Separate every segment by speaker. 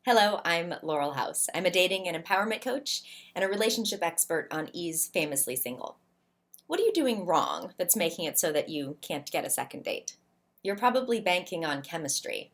Speaker 1: Hello, I'm Laurel House. I'm a dating and empowerment coach and a relationship expert on Ease Famously Single. What are you doing wrong that's making it so that you can't get a second date? You're probably banking on chemistry.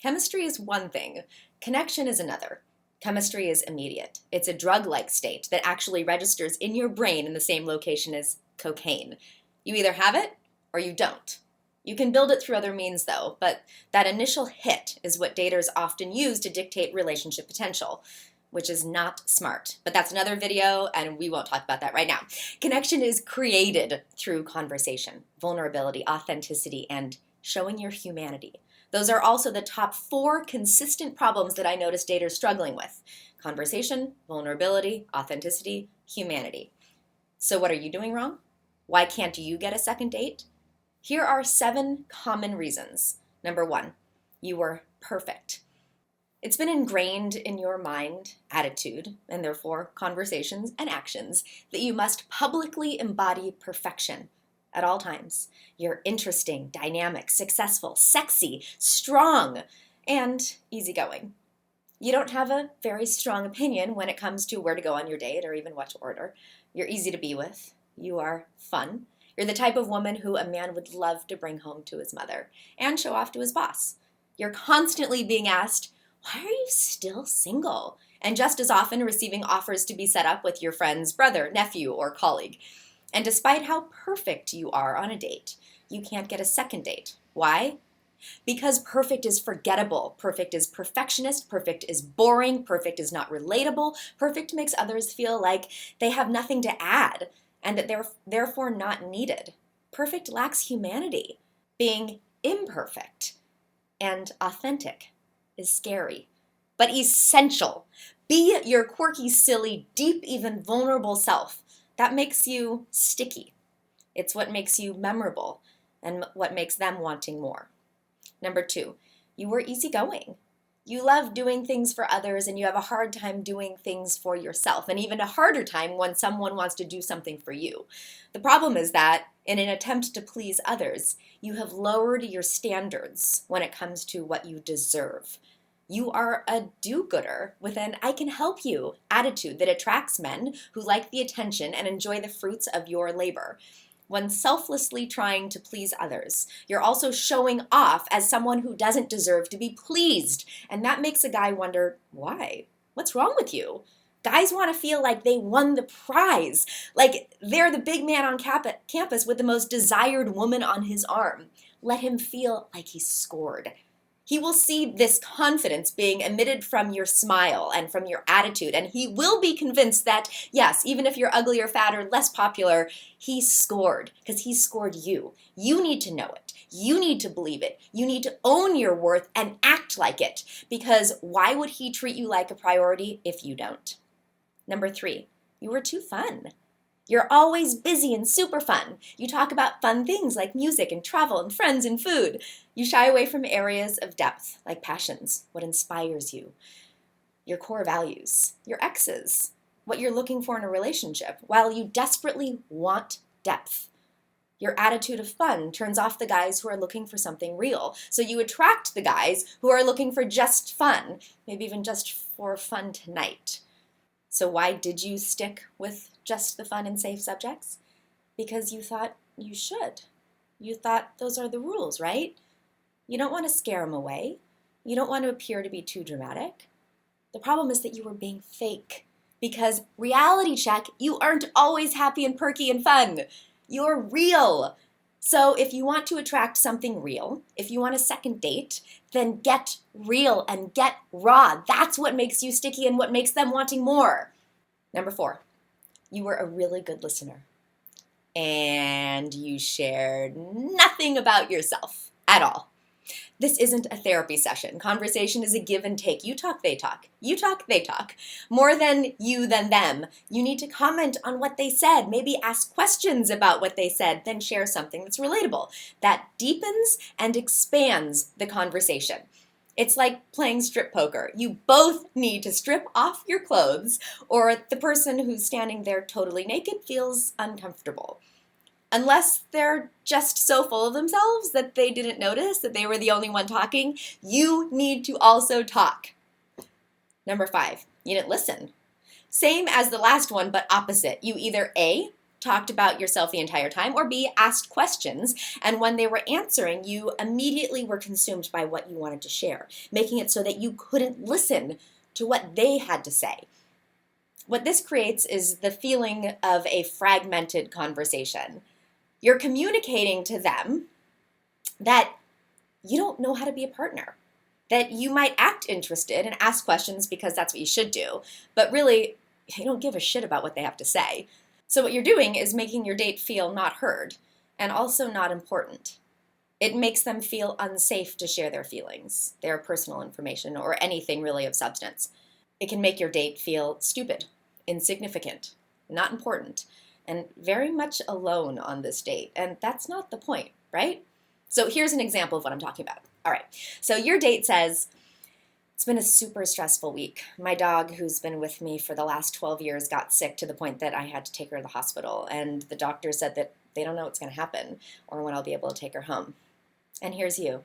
Speaker 1: Chemistry is one thing, connection is another. Chemistry is immediate. It's a drug-like state that actually registers in your brain in the same location as cocaine. You either have it or you don't. You can build it through other means though, but that initial hit is what daters often use to dictate relationship potential, which is not smart. But that's another video and we won't talk about that right now. Connection is created through conversation, vulnerability, authenticity, and showing your humanity. Those are also the top 4 consistent problems that I notice daters struggling with: conversation, vulnerability, authenticity, humanity. So what are you doing wrong? Why can't you get a second date? Here are 7 common reasons. Number 1, you were perfect. It's been ingrained in your mind, attitude, and therefore conversations and actions that you must publicly embody perfection at all times. You're interesting, dynamic, successful, sexy, strong, and easygoing. You don't have a very strong opinion when it comes to where to go on your date or even what to order. You're easy to be with. You are fun. You're the type of woman who a man would love to bring home to his mother and show off to his boss. You're constantly being asked, "Why are you still single?" And just as often receiving offers to be set up with your friend's brother, nephew, or colleague. And despite how perfect you are on a date, you can't get a second date. Why? Because perfect is forgettable, perfect is perfectionist, perfect is boring, perfect is not relatable, perfect makes others feel like they have nothing to add and that they're therefore not needed. Perfect lacks humanity. Being imperfect and authentic is scary, but essential. Be your quirky, silly, deep, even vulnerable self. That makes you sticky. It's what makes you memorable and what makes them wanting more. Number 2, you were easygoing. You love doing things for others and you have a hard time doing things for yourself, and even a harder time when someone wants to do something for you. The problem is that in an attempt to please others, you have lowered your standards when it comes to what you deserve. You are a do-gooder with an "I can help you" attitude that attracts men who like the attention and enjoy the fruits of your labor. When selflessly trying to please others, you're also showing off as someone who doesn't deserve to be pleased. And that makes a guy wonder, why? What's wrong with you? Guys want to feel like they won the prize, like they're the big man on campus with the most desired woman on his arm. Let him feel like he scored. He will see this confidence being emitted from your smile and from your attitude, and he will be convinced that, yes, even if you're ugly or fat or less popular, he scored, because he scored you. You need to know it. You need to believe it. You need to own your worth and act like it, because why would he treat you like a priority if you don't? Number 3, you were too fun. You're always busy and super fun. You talk about fun things like music and travel and friends and food. You shy away from areas of depth like passions, what inspires you, your core values, your exes, what you're looking for in a relationship, while you desperately want depth. Your attitude of fun turns off the guys who are looking for something real. So you attract the guys who are looking for just fun, maybe even just for fun tonight. So why did you stick with just the fun and safe subjects? Because you thought you should. You thought those are the rules, right? You don't want to scare them away. You don't want to appear to be too dramatic. The problem is that you were being fake. Because reality check, you aren't always happy and perky and fun. You're real. So if you want to attract something real, if you want a second date, then get real and get raw. That's what makes you sticky and what makes them wanting more. Number 4, you were a really good listener. And you shared nothing about yourself at all. This isn't a therapy session. Conversation is a give and take. You talk, they talk. You talk, they talk. More than you than them. You need to comment on what they said. Maybe ask questions about what they said. Then share something that's relatable. That deepens and expands the conversation. It's like playing strip poker. You both need to strip off your clothes, or the person who's standing there totally naked feels uncomfortable. Unless they're just so full of themselves that they didn't notice that they were the only one talking, you need to also talk. Number 5, you didn't listen. Same as the last one, but opposite. You either A, talked about yourself the entire time, or B, asked questions, and when they were answering, you immediately were consumed by what you wanted to share, making it so that you couldn't listen to what they had to say. What this creates is the feeling of a fragmented conversation. You're communicating to them that you don't know how to be a partner, that you might act interested and ask questions because that's what you should do, but really, you don't give a shit about what they have to say. So what you're doing is making your date feel not heard and also not important. It makes them feel unsafe to share their feelings, their personal information, or anything really of substance. It can make your date feel stupid, insignificant, not important, and very much alone on this date. And that's not the point, right? So here's an example of what I'm talking about. All right, so your date says, it's been a super stressful week. My dog, who's been with me for the last 12 years, got sick to the point that I had to take her to the hospital. And the doctor said that they don't know what's going to happen or when I'll be able to take her home. And here's you.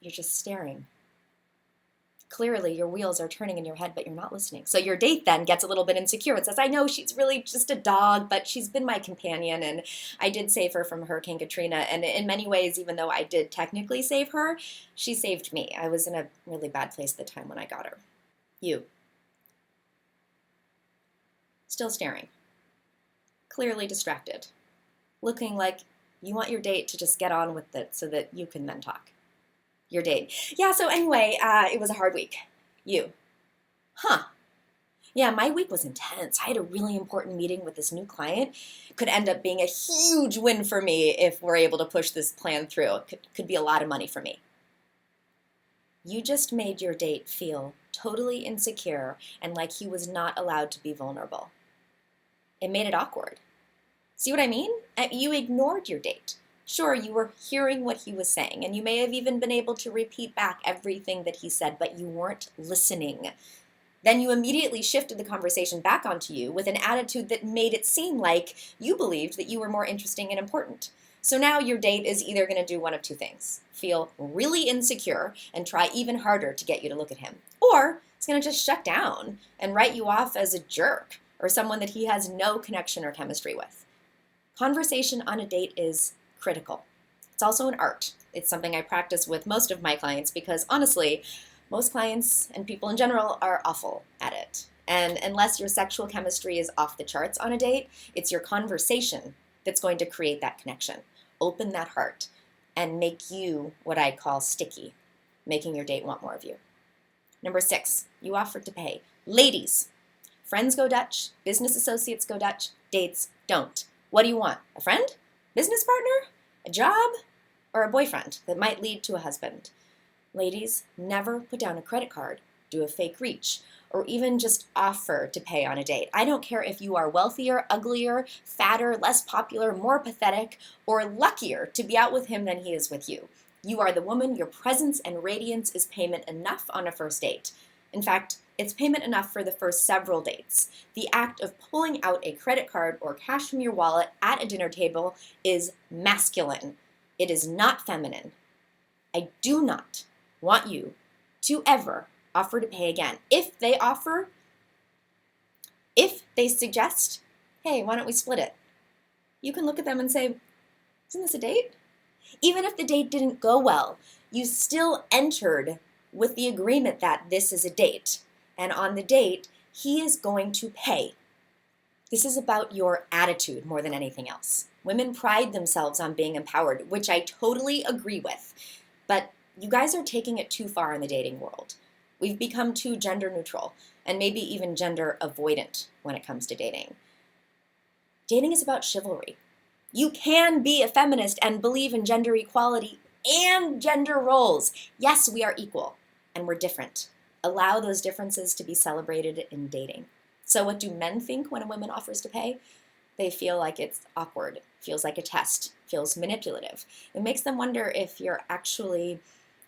Speaker 1: You're just staring. Clearly, your wheels are turning in your head, but you're not listening. So your date then gets a little bit insecure and says, I know she's really just a dog, but she's been my companion, and I did save her from Hurricane Katrina. And in many ways, even though I did technically save her, she saved me. I was in a really bad place at the time when I got her. You. Still staring. Clearly distracted. Looking like you want your date to just get on with it so that you can then talk. Your date. Yeah, so anyway, it was a hard week. You. Huh. Yeah, my week was intense. I had a really important meeting with this new client. Could end up being a huge win for me if we're able to push this plan through. It could be a lot of money for me. You just made your date feel totally insecure and like he was not allowed to be vulnerable. It made it awkward. See what I mean? You ignored your date. Sure, you were hearing what he was saying, and you may have even been able to repeat back everything that he said, but you weren't listening. Then you immediately shifted the conversation back onto you with an attitude that made it seem like you believed that you were more interesting and important. So now your date is either going to do one of two things: feel really insecure and try even harder to get you to look at him, or it's going to just shut down and write you off as a jerk or someone that he has no connection or chemistry with. Conversation on a date is critical. It's also an art. It's something I practice with most of my clients because honestly, most clients and people in general are awful at it. And unless your sexual chemistry is off the charts on a date, it's your conversation that's going to create that connection, open that heart, and make you what I call sticky, making your date want more of you. Number 6, you offered to pay. Ladies, friends go Dutch, business associates go Dutch, dates don't. What do you want? A friend? Business partner? A job? Or a boyfriend that might lead to a husband? Ladies, never put down a credit card, do a fake reach, or even just offer to pay on a date. I don't care if you are wealthier, uglier, fatter, less popular, more pathetic, or luckier to be out with him than he is with you. You are the woman. Your presence and radiance is payment enough on a first date. In fact, it's payment enough for the first several dates. The act of pulling out a credit card or cash from your wallet at a dinner table is masculine. It is not feminine. I do not want you to ever offer to pay again. If they offer, if they suggest, hey, why don't we split it? You can look at them and say, isn't this a date? Even if the date didn't go well, you still entered with the agreement that this is a date. And on the date, he is going to pay. This is about your attitude more than anything else. Women pride themselves on being empowered, which I totally agree with. But you guys are taking it too far in the dating world. We've become too gender neutral and maybe even gender avoidant when it comes to dating. Dating is about chivalry. You can be a feminist and believe in gender equality and gender roles. Yes, we are equal and we're different. Allow those differences to be celebrated in dating. So what do men think when a woman offers to pay? They feel like it's awkward, feels like a test, feels manipulative. It makes them wonder if you're actually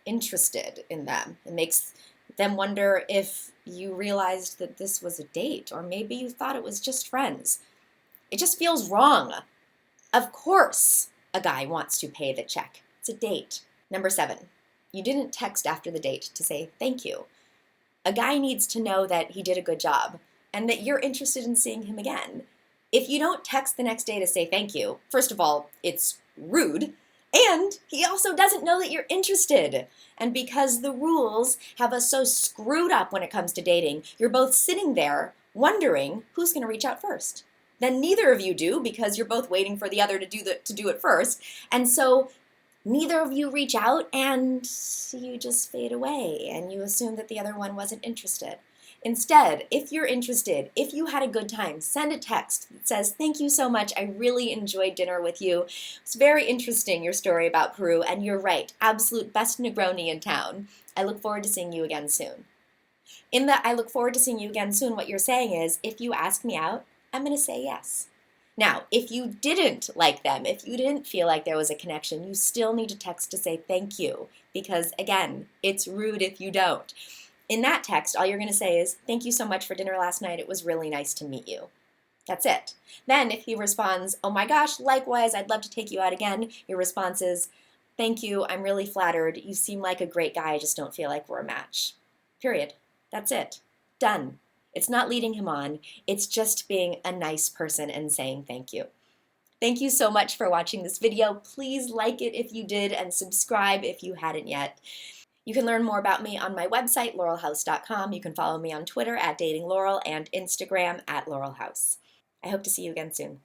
Speaker 1: interested in them. It makes them wonder if you realized that this was a date, or maybe you thought it was just friends. It just feels wrong. Of course, a guy wants to pay the check. It's a date. Number 7, You didn't text after the date to say thank you. A guy needs to know that he did a good job and that you're interested in seeing him again. If you don't text the next day to say thank you, first of all, it's rude, and he also doesn't know that you're interested. And because the rules have us so screwed up when it comes to dating, you're both sitting there wondering who's going to reach out first. Then neither of you do because you're both waiting for the other to do it first. And so neither of you reach out and you just fade away and you assume that the other one wasn't interested. Instead, if you're interested, if you had a good time, send a text that says, "Thank you so much. I really enjoyed dinner with you. It's very interesting, your story about Peru, and you're right. Absolute best Negroni in town. I look forward to seeing you again soon." In the "I look forward to seeing you again soon," what you're saying is, if you ask me out, I'm going to say yes. Now, if you didn't like them, if you didn't feel like there was a connection, you still need to text to say thank you, because again, it's rude if you don't. In that text, all you're going to say is, "Thank you so much for dinner last night. It was really nice to meet you." That's it. Then if he responds, "Oh my gosh, likewise, I'd love to take you out again," your response is, "Thank you, I'm really flattered. You seem like a great guy. I just don't feel like we're a match." Period. That's it. Done. It's not leading him on. It's just being a nice person and saying thank you. Thank you so much for watching this video. Please like it if you did and subscribe if you hadn't yet. You can learn more about me on my website, laurelhouse.com. You can follow me on Twitter @datinglaurel and Instagram @laurelhouse. I hope to see you again soon.